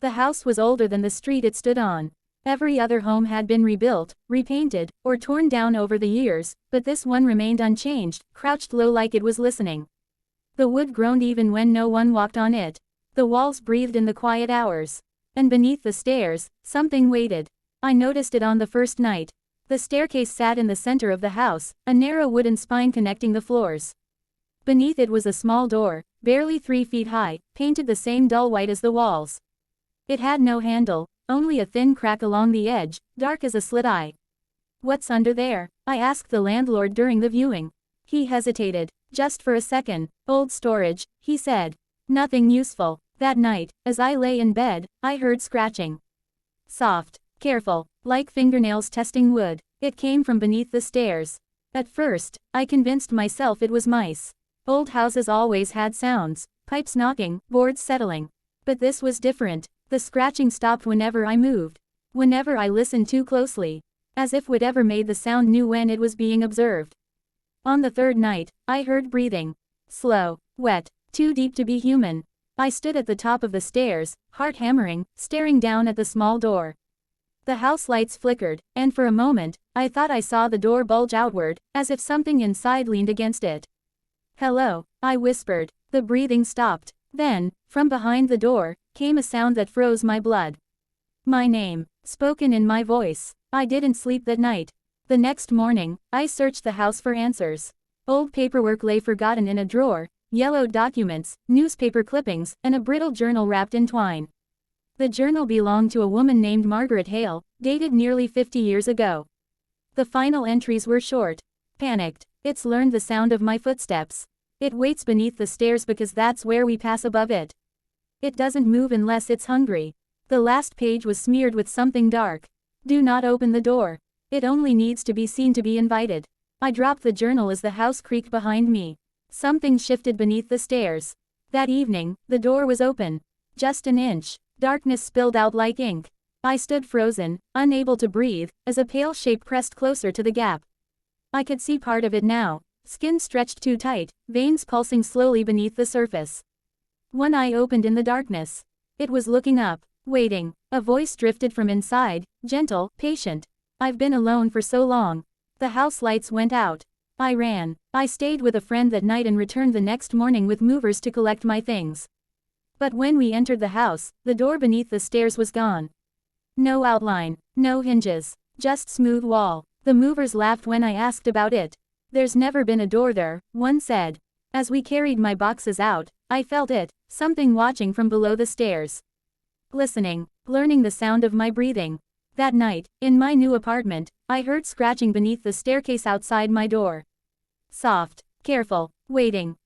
The house was older than the street it stood on. Every other home had been rebuilt, repainted, or torn down over the years, but this one remained unchanged, crouched low like it was listening. The wood groaned even when no one walked on it. The walls breathed in the quiet hours. And beneath the stairs, something waited. I noticed it on the first night. The staircase sat in the center of the house, a narrow wooden spine connecting the floors. Beneath it was a small door, barely 3 feet high, painted the same dull white as the walls. It had no handle, only a thin crack along the edge, dark as a slit eye. "What's under there?" I asked the landlord during the viewing. He hesitated. "Just for a second. Old storage," he said. "Nothing useful." That night, as I lay in bed, I heard scratching. Soft, careful, like fingernails testing wood. It came from beneath the stairs. At first, I convinced myself it was mice. Old houses always had sounds, pipes knocking, boards settling. But this was different. The scratching stopped whenever I moved. Whenever I listened too closely. As if whatever made the sound knew when it was being observed. On the third night, I heard breathing. Slow, wet, too deep to be human. I stood at the top of the stairs, heart hammering, staring down at the small door. The house lights flickered, and for a moment, I thought I saw the door bulge outward, as if something inside leaned against it. "Hello," I whispered. The breathing stopped. Then, from behind the door, came a sound that froze my blood. My name, spoken in my voice. I didn't sleep that night. The next morning, I searched the house for answers. Old paperwork lay forgotten in a drawer, yellowed documents, newspaper clippings, and a brittle journal wrapped in twine. The journal belonged to a woman named Margaret Hale, dated nearly 50 years ago. The final entries were short. Panicked. "It's learned the sound of my footsteps. It waits beneath the stairs because that's where we pass above it. It doesn't move unless it's hungry." The last page was smeared with something dark. "Do not open the door. It only needs to be seen to be invited." I dropped the journal as the house creaked behind me. Something shifted beneath the stairs. That evening, the door was open. Just an inch. Darkness spilled out like ink. I stood frozen, unable to breathe, as a pale shape pressed closer to the gap. I could see part of it now. Skin stretched too tight, veins pulsing slowly beneath the surface. One eye opened in the darkness. It was looking up, waiting. A voice drifted from inside, gentle, patient. "I've been alone for so long." The house lights went out. I ran. I stayed with a friend that night and returned the next morning with movers to collect my things. But when we entered the house, the door beneath the stairs was gone. No outline, no hinges, just smooth wall. The movers laughed when I asked about it. "There's never been a door there," one said. As we carried my boxes out, I felt it, something watching from below the stairs. Listening, learning the sound of my breathing. That night, in my new apartment, I heard scratching beneath the staircase outside my door. Soft, careful, waiting.